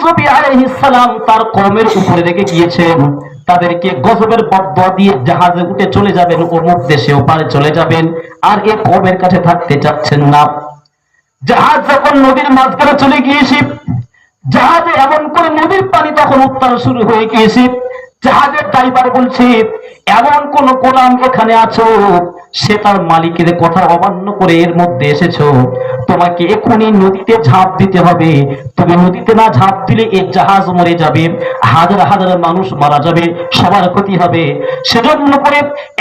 নবী আলাইহিস সালাম তার কওমের উপরে রেখে গিয়েছেন, তাদেরকে গজবের বদদুয়া দিয়ে জাহাজে উঠে চলে যাবেন, অমুক দেশে ওপারে চলে যাবেন, আর এই কওমের কাছে থাকতে চাচ্ছেন না। জাহাজ যখন নদীর মাঝখানে চলে গিয়েছে, জাহাজে এমন করে নদীর পানি তখন উত্তাল শুরু হয়ে গিয়েছে, জাহাজের ড্রাইভার বলছে এমন কোন গোলাম এখানে আছো, সে তার মালিকের কথা অমান্য করে এর মধ্যে এসেছো, তোমাকে এখনই নদীতে ঝাঁপ দিতে হবে। তুমি নদীতে না ঝাঁপ দিলে এই জাহাজ মরে যাবে, হাজার হাজার মানুষ মারা যাবে, সবার ক্ষতি হবে। সেজন্য করে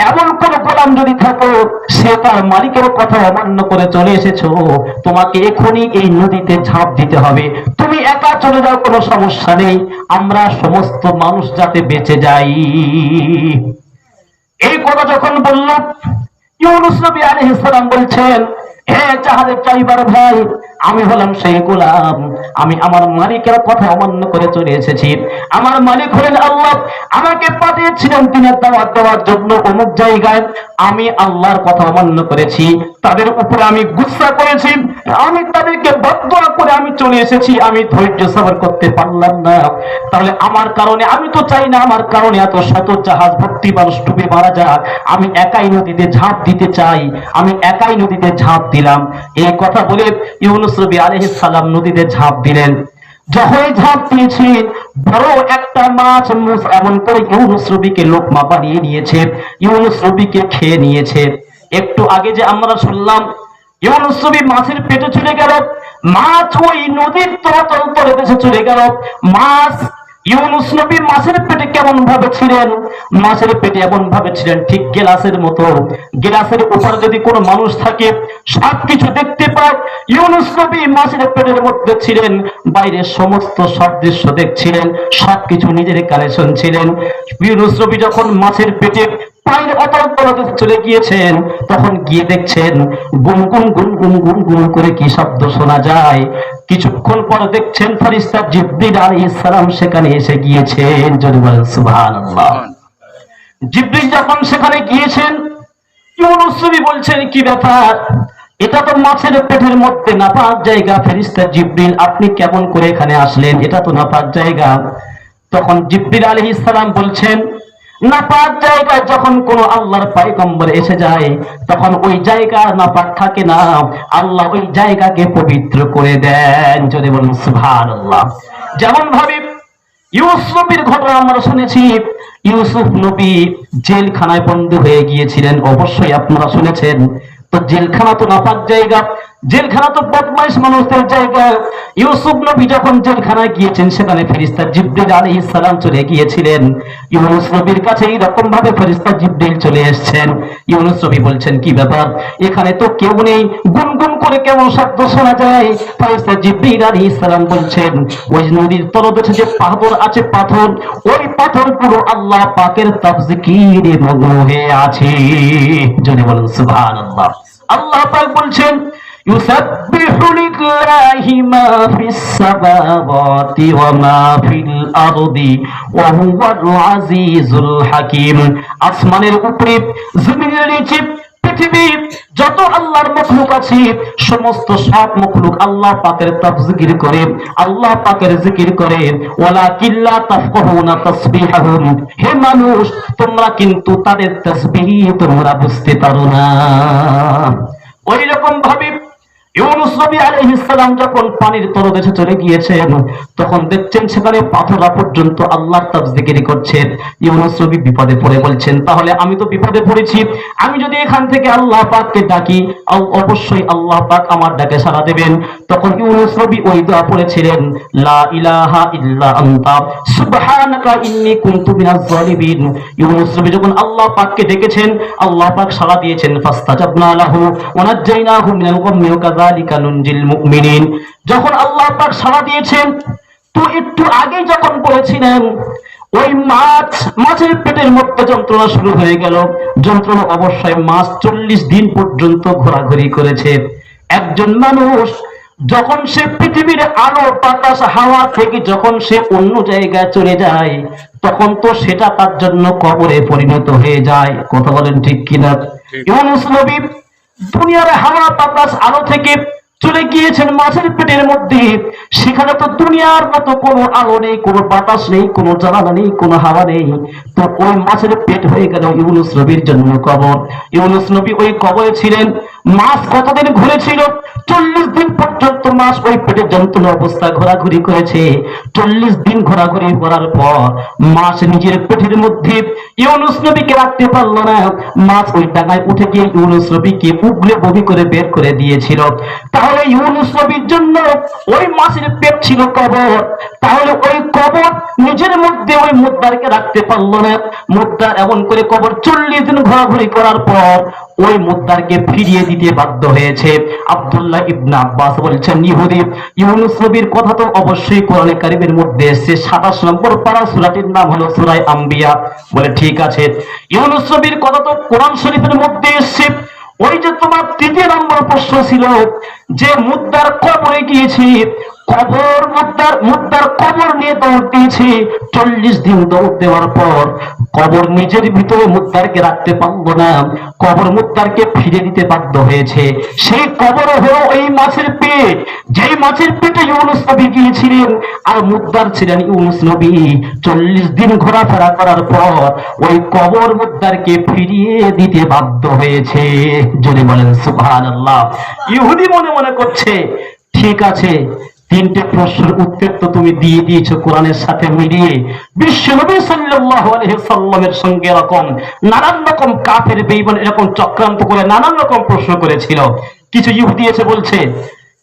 এমন কোন গোলাম যদি থাকো, সে তার মালিকের কথা অমান্য করে চলে এসেছো, তোমাকে এখনই এই নদীতে ঝাঁপ দিতে হবে। তুমি একা চলে যাও, কোনো সমস্যা নেই, আমরা সমস্ত মানুষ যাতে বেঁচে যাই। এই কথা যখন বলল, ইউনূস নবী আলাইহিস সালাম বলছেন, হে জাহাজের ড্রাইভার ভাই, আমি হলাম সেই গোলাম, আমি আমার মালিকের কথা অমান্য করে চলে এসেছি। আমার মালিক হলেন আল্লাহ, আমাকে পাঠিয়েছিলেন দিনের দাওয়াত দেওয়ার জন্য অমুক জায়গায়। আমি আল্লাহর কথা অমান্য করেছি, তাদের উপরে আমি গুসা করেছি, আমি তাদেরকে বদদুয়া করে আমি চলে এসেছি, আমি ধৈর্য সবর করতে পারলাম না। তাহলে আমার কারণে, আমি তো চাই না আমার কারণে এত শত জাহাজ ভর্তি মানুষ ডুবে মারা যাক, আমি একাই নদীতে ঝাঁপ দিতে চাই, আমি একাই নদীতে ঝাঁপ দিলাম। এই কথা বলে ইউনূস নবী আলাইহিস সালাম নদীতে ঝাঁপ দিলেন। যখন ঝাঁপ দিয়েছি, বড় একটা মাছ এমন করে ইউনূস নবীকে লোকমা বানিয়ে নিয়েছে, ইউনূস নবীকে খেয়ে নিয়েছে। একটু আগে যে আমরা শুনলাম ইউনূস নবী মাছের পেটে চলে গেল, মাছ ওই নদীর তলতল তলে দেশে চলে গেল। মাছ ইউনূস নবী মাছের পেটে কেমন ভাবে ছিলেন, মাছের পেটে এমন ভাবে ছিলেন ঠিক গ্লাসের মতো। গ্লাসের উপরে যদি কোনো মানুষ থাকে সবকিছু দেখতে পায়, ইউনূস নবী মাছের পেটের মধ্যে ছিলেন, বাইরে সমস্ত সদৃশ্য দেখছিলেন, সবকিছু নিজের কানে শুনছিলেন। ইউনূস নবী যখন মাছের পেটে পানির অতল তলাতে চলে গিয়েছেন, তখন গিয়ে দেখছেন গুনগুন গুনগুন গুনগুন করে কি শব্দ শোনা যায়। কিছুক্ষণ পর দেখছেন ফেরেশতা জিবরিল আলাইহিস সালাম সেখানে এসে গিয়েছেন। যদি বলেন সুবহানাল্লাহ। জিবরিল যখন সেখানে গিয়েছেন, ইউনূস নবী বলছেন কি ব্যাপার, এটা তো মাছের পেটের মধ্যে নাপাক জায়গা, ফেরেশতা জিবরিল আপনি কেমন করে এখানে আসলেন, এটা তো নাপাক জায়গা। তখন জিবরিল আলাইহিস সালাম বলছেন, নাপাক জায়গায় যখন কোন আল্লাহর পয়গম্বর এসে যায়, তখন ওই জায়গা নাপাক থাকে না, আল্লাহ ওই জায়গাকে পবিত্র করে দেন। যদি বলেন সুবহানাল্লাহ। যেমন ভাবে ইউসুফ নবীর ঘটনা আমরা শুনেছি, ইউসুফ নবী জেলখানায় বন্দী হয়ে গিয়েছিলেন, অবশ্যই আপনারা শুনেছেন। তো জেলখানা তো নাপাক জায়গা, জেলখানা তো বদমাইশ মানুষদের জায়গা। ইউসুফ নবী যখন জেলখানায় গিয়েছেন, সেখানে ফেরেশতা জিবরিল আলাইহিস সালাম চলে গিয়েছিলেন। ইউনূস নবীর কাছে এইরকম ভাবে ফেরেশতা জিবরিল চলে এসেছেন। ইউনূস নবী বলছেন কি ব্যাপার, এখানে তো কেউ নেই, গুনগুন করে কেমন শব্দ শোনা যায়। ফেরেশতা জিবরিল আলাইহিস সালাম বলছেন, ওই নদীর তলদেশে যে পাথর আছে, পাথর, ওই পাথরগুলো আল্লাহ পাকের তাফজিকিরে মগ্ন হয়ে আছে। যদি বলেন সুবহানাল্লাহ। আল্লাহ পাক বলছেন, ইউসাব্বিহু লিল্লাহি মা ফিস সামাওয়াতি ওয়া মা ফিল আরদি ওয়া হুয়াল আজিজুল হাকীম। আসমানের উপরে, জমিনের নিচে, পৃথিবীর যত আল্লাহর মখলুক আছে, সমস্ত সব মখলুক আল্লাহ পাকের তাফজিকির করে, আল্লাহ পাকের জিকির করে। ওয়ালাকিন লা তাফকাহুনা তাসবিহাহুম, হে মানুষ তোমরা কিন্তু তাদের তাসবিহ তোমরা বুঝতে পারো না। ওই রকম ভাবে ইউনূস নবী আলাইহিস সালাম যখন পানির তলদেশে চলে গিয়েছেন, তখন দেখছেন সেখানে পাথররা পর্যন্ত আল্লাহর তাফজিকির করছেন। ইউনূস নবী বিপদে পড়ে বলছেন, তাহলে আমি তো বিপদে পড়েছি, আমি যদি এখান থেকে আল্লাহ পাককে ডাকি, অবশ্যই আল্লাহ পাক আমার ডাকে সাড়া দেবেন। তখন ইউনূস নবী ওই দোয়া পড়েছিলেন, লা ইলাহা ইল্লা আনতা সুবহানাকা ইন্নী কুনতু মিনাজ জালিমিন। ইউনূস নবী যখন আল্লাহ পাককে ডেকেছেন, আল্লাহ পাক সাড়া দিয়েছেন, ফাস্তাজাবনা লাহু ওয়া নাজ্জাইনাহু মিনাল গাম্মি ওয়া কাযালিকা নুনজিল মুমিনিন। যখন আল্লাহ পাক সাড়া দিয়েছেন, তো একটু আগে যখন বলেছিলেন ওই মাছের পেটের মধ্যে যন্ত্রণা শুরু হয়ে গেল, যন্ত্রণা অবশ্যই মাছ 40 দিন পর্যন্ত ঘোরাঘুরি করেছে। একজন মানুষ যখন সে পৃথিবীর আলো বাতাস হাওয়া থেকে যখন সে অন্য জায়গায় চলে যায়, তখন তো সেটা তার জন্য কবরে পরিণত হয়ে যায়। কথা বলেন ঠিক কিনা? ইউনূস নবী দুনিয়ার হাওয়া বাতাস আলো থেকে চলে গিয়েছেন মাছের পেটের মধ্যে। সেখানে তো দুনিয়ার মতো কোনো আলো নেই, কোনো বাতাস নেই, কোনো জ্বালানা নেই, কোনো হাওয়া নেই। তো ওই মাছের পেট হয়ে গেল ইউনুস নবীর জন্য কবর। ইউনুস নবী ওই কবরে ছিলেন। মাছ কতদিন ঘুরেছিল? 40 দিন পর্যন্ত মাছ ওই পেটের যন্ত্রণা অবস্থা ঘোরাঘুরি করেছে। 40 দিন ঘোরাঘুরি করার পর মাছ নিজের পেটের মধ্যে ইউনুস নবীকে রাখতে পারল না। মাছ ওই ডাঙায় উঠে গিয়ে ইউনুস নবীকে উগলে বমি করে বের করে দিয়েছিল। তাহলে ইউনুস নবীর জন্য ওই মাছের পেট ছিল কবর। তাহলে ওই কবর নিজের মধ্যে ওই মুদ্দারকে রাখতে পারল না। মুদ্দার এমন করে কবর 40 দিন ঘোরাঘুরি করার পর ওই মুদ্দারকে ফিরিয়ে দিতে বাধ্য হয়েছে। আব্দুল্লাহ ইবনে আব্বাস বলছেন, ইহুদি ইউনুস নবীর কথা তো অবশ্যই কোরআনে কারীমের মধ্যে এসেছে। 27 নম্বর পারা, সূরাটির নাম হলো সূরা আম্বিয়া। বলে ঠিক আছে, ইউনুস নবীর কথা তো কোরআন শরীফের মধ্যে এসেছে। ওই যে তোমার 3 নম্বর প্রশ্ন ছিল যে মুদ্দার কবরে গিয়েছি, মুদ্দার কবর নিয়ে দৌড় দিয়েছি। 40 দিন দৌড় দেওয়ার পর কবর নিজের ভিতরে মুদ্দারকে রাখতে পারলো না। কবর মুদ্দারকে ফিরে দিতে বাধ্য হয়েছে। সেই কবর হলো ওই মাছের পেট, যেই মাছের পেটে ইউনুস নবী গিয়েছিলেন আর মুদ্দার ছিলেন ইউনুস নবী। 40 দিন ঘোরাফেরা করার পর ওই কবর মুদ্দারকে ফিরিয়ে দিতে বাধ্য হয়েছে। যদি বলেন সুবহানাল্লাহ। ইহুদি মনে মনে করছে, ঠিক আছে, 3টে প্রশ্নের উত্তর তো তুমি দিয়ে দিয়েছো কোরআনের সাথে মিলিয়ে। বিশ্বনবী সাল্লাল্লাহু আলাইহি সাল্লামের সঙ্গে এরকম নানান রকম কাফের বেঈমান এরকম চক্রান্ত করে নানান রকম প্রশ্ন করেছিল। কিছু ইহুদি এসে বলছে,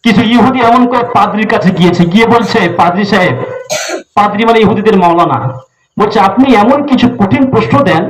কিছু ইহুদি এমন করে পাদ্রির কাছে গিয়েছে, গিয়ে বলছে, পাদ্রি সাহেব, পাদ্রি মানে ইহুদিদের মাওলানা, বলছে আপনি এমন কিছু কঠিন প্রশ্ন দেন